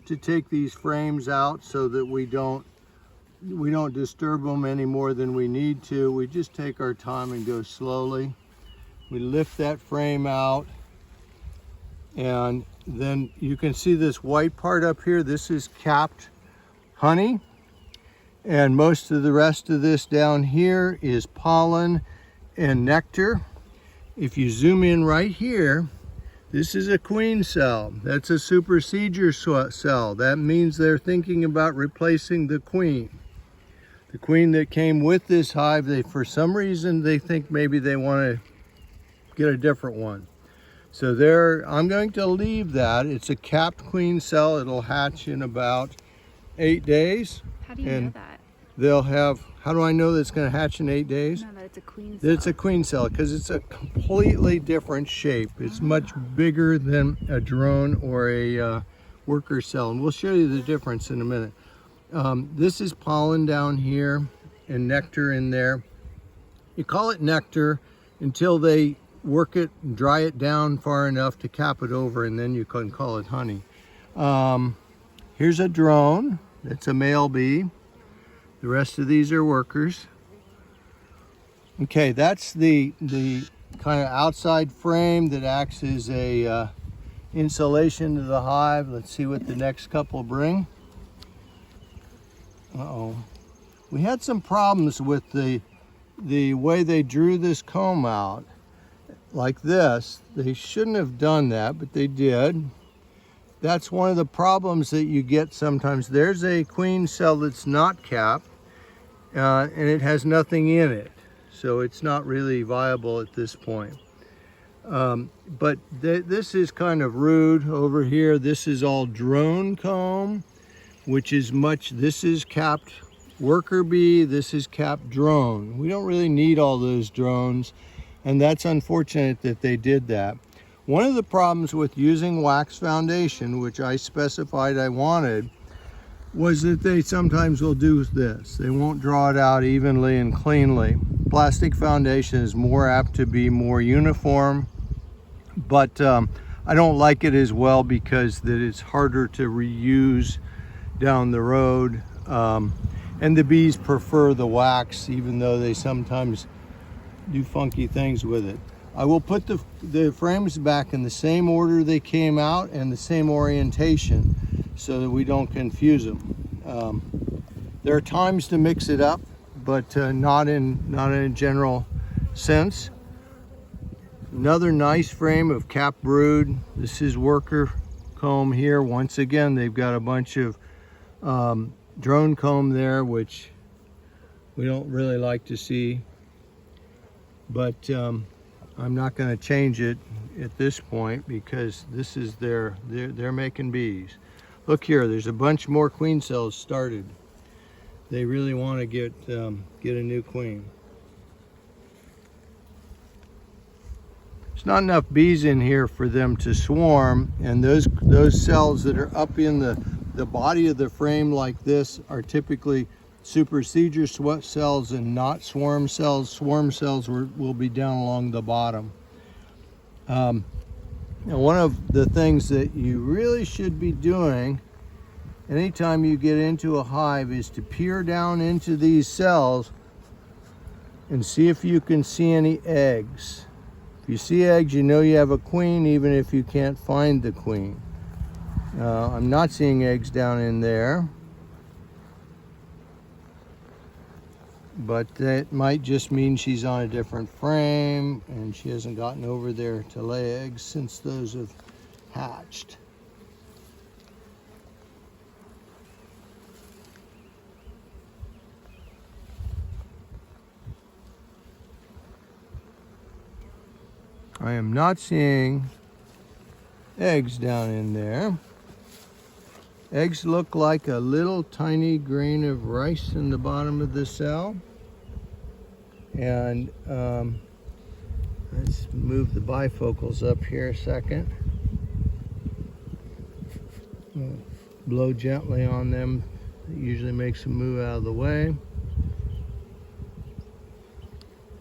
to take these frames out so that we don't disturb them any more than we need to. We just take our time and go slowly. We lift that frame out, and then you can see this white part up here. This is capped honey, and most of the rest of this down here is pollen and nectar. If you zoom in right here, this is a queen cell. That's a supersedure cell. That means they're thinking about replacing the queen. The queen that came with this hive, for some reason, they think maybe they want to get a different one. So I'm going to leave that. It's a capped queen cell. It'll hatch in about 8 days. How do you know that? They'll have, how do I know that it's going to hatch in 8 days? No, that it's a queen cell. It's a queen cell because it's a completely different shape. It's much bigger than a drone or a worker cell. And we'll show you the difference in a minute. This is pollen down here and nectar in there. You call it nectar until they work it and dry it down far enough to cap it over, and then you can call it honey. Here's a drone. It's a male bee. The rest of these are workers. Okay, that's the kind of outside frame that acts as a insulation to the hive. Let's see what the next couple bring. Uh-oh. We had some problems with the way they drew this comb out. Like this. They shouldn't have done that, but they did. That's one of the problems that you get sometimes. There's a queen cell that's not capped, and it has nothing in it. So it's not really viable at this point. But this is kind of rude over here. This is all drone comb, which is this is capped worker bee, this is capped drone. We don't really need all those drones, and that's unfortunate that they did that. One of the problems with using wax foundation, which I specified I wanted, was that they sometimes will do this. They won't draw it out evenly and cleanly. Plastic foundation is more apt to be more uniform, but I don't like it as well because that it's harder to reuse down the road. And the bees prefer the wax, even though they sometimes do funky things with it. I will put the frames back in the same order they came out and the same orientation so that we don't confuse them. There are times to mix it up, but not in a general sense. Another nice frame of capped brood. This is worker comb here. Once again, they've got a bunch of drone comb there, which we don't really like to see, but I'm not going to change it at this point because this is they're making bees. Look here, there's a bunch more queen cells started. They really want to get a new queen. There's not enough bees in here for them to swarm, and those cells that are up in the body of the frame like this are typically supersedure cells and not swarm cells. Swarm cells will be down along the bottom. Now, one of the things that you really should be doing anytime you get into a hive is to peer down into these cells and see if you can see any eggs. If you see eggs, you know you have a queen, even if you can't find the queen. I'm not seeing eggs down in there, but that might just mean she's on a different frame and she hasn't gotten over there to lay eggs since those have hatched. I am not seeing eggs down in there. Eggs look like a little tiny grain of rice in the bottom of the cell. And let's move the bifocals up here a second. Blow gently on them. It usually makes them move out of the way.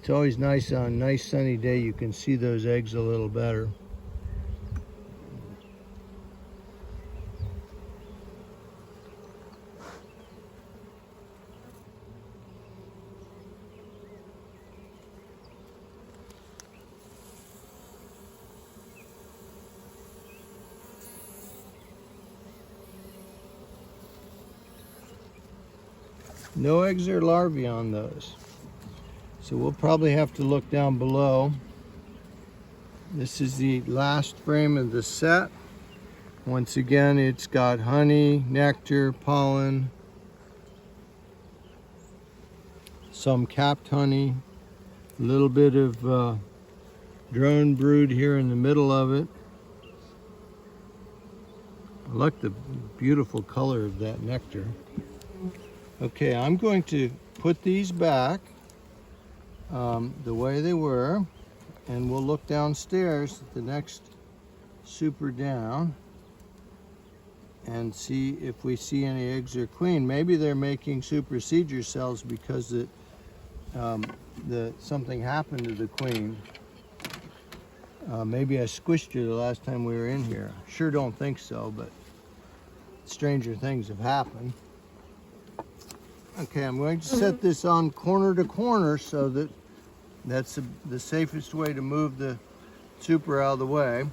It's always nice on a nice sunny day, you can see those eggs a little better. No eggs or larvae on those. So we'll probably have to look down below. This is the last frame of the set. Once again, it's got honey, nectar, pollen, some capped honey, a little bit of drone brood here in the middle of it. I like the beautiful color of that nectar. Okay, I'm going to put these back the way they were, and we'll look downstairs at the next super down and see if we see any eggs or queen. Maybe they're making supersedure cells because something happened to the queen. Maybe I squished her the last time we were in here. Sure don't think so, but stranger things have happened. Okay, I'm going to set this on corner to corner so that that's the safest way to move the super out of the way.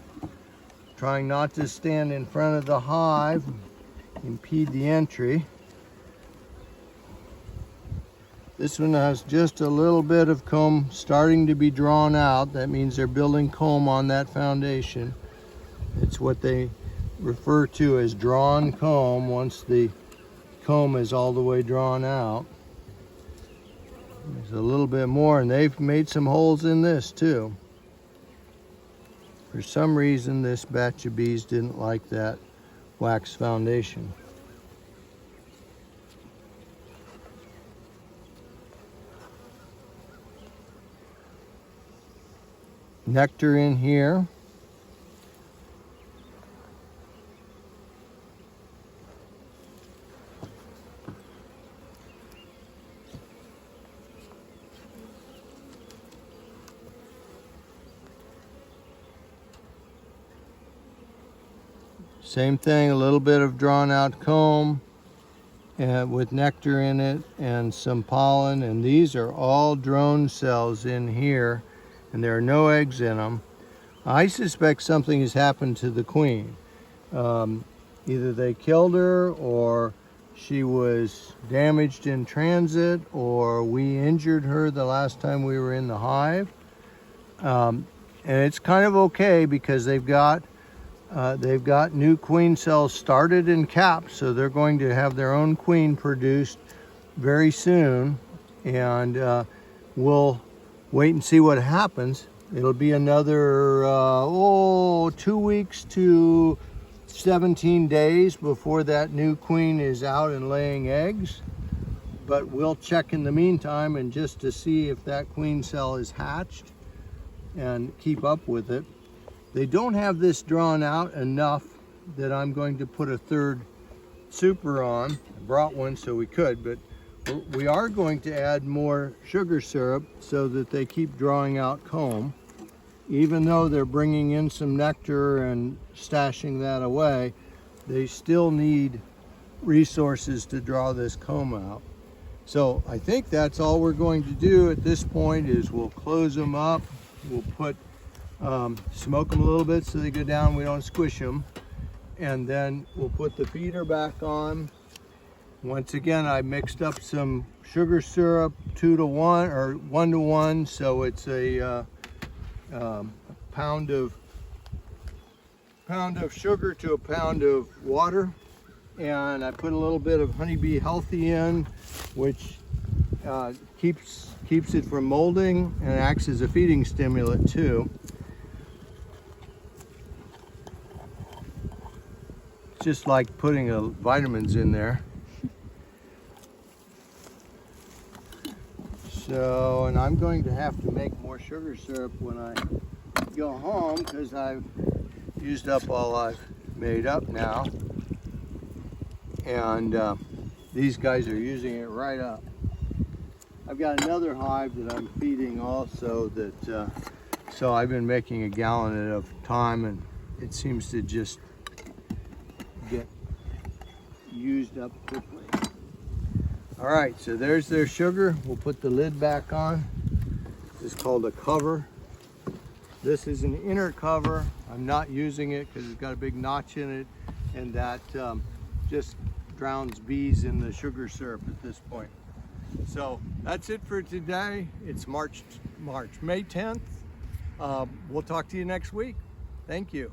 Trying not to stand in front of the hive, impede the entry. This one has just a little bit of comb starting to be drawn out. That means they're building comb on that foundation. It's what they refer to as drawn comb once the comb is all the way drawn out. There's a little bit more, and they've made some holes in this too. For some reason, this batch of bees didn't like that wax foundation. Nectar in here. Same thing, a little bit of drawn out comb with nectar in it and some pollen, and these are all drone cells in here, and there are no eggs in them. I suspect something has happened to the queen. Either they killed her, or she was damaged in transit, or we injured her the last time we were in the hive. And it's kind of okay because they've got new queen cells started in caps, so they're going to have their own queen produced very soon, and we'll wait and see what happens. It'll be another 2 weeks to 17 days before that new queen is out and laying eggs, but we'll check in the meantime and just to see if that queen cell is hatched and keep up with it. They don't have this drawn out enough that I'm going to put a third super on. I brought one so we could, but we are going to add more sugar syrup so that they keep drawing out comb. Even though they're bringing in some nectar and stashing that away, they still need resources to draw this comb out. So I think that's all we're going to do at this point is we'll close them up. We'll put smoke them a little bit so they go down, we don't squish them, and then we'll put the feeder back on. Once again, I mixed up some sugar syrup 2 to 1 or 1 to 1, so it's a pound of sugar to a pound of water, and I put a little bit of Honeybee Healthy in, which keeps it from molding and acts as a feeding stimulant too. Just like putting vitamins in there. So, and I'm going to have to make more sugar syrup when I go home because I've used up all I've made up now. And these guys are using it right up. I've got another hive that I'm feeding also that, so I've been making a gallon at a time, and it seems to just get used up quickly. All right, so there's their sugar. We'll put the lid back on. This is called a cover. This is an inner cover. I'm not using it because it's got a big notch in it, and that just drowns bees in the sugar syrup at this point. So that's it for today. It's May 10th. We'll talk to you next week. Thank you.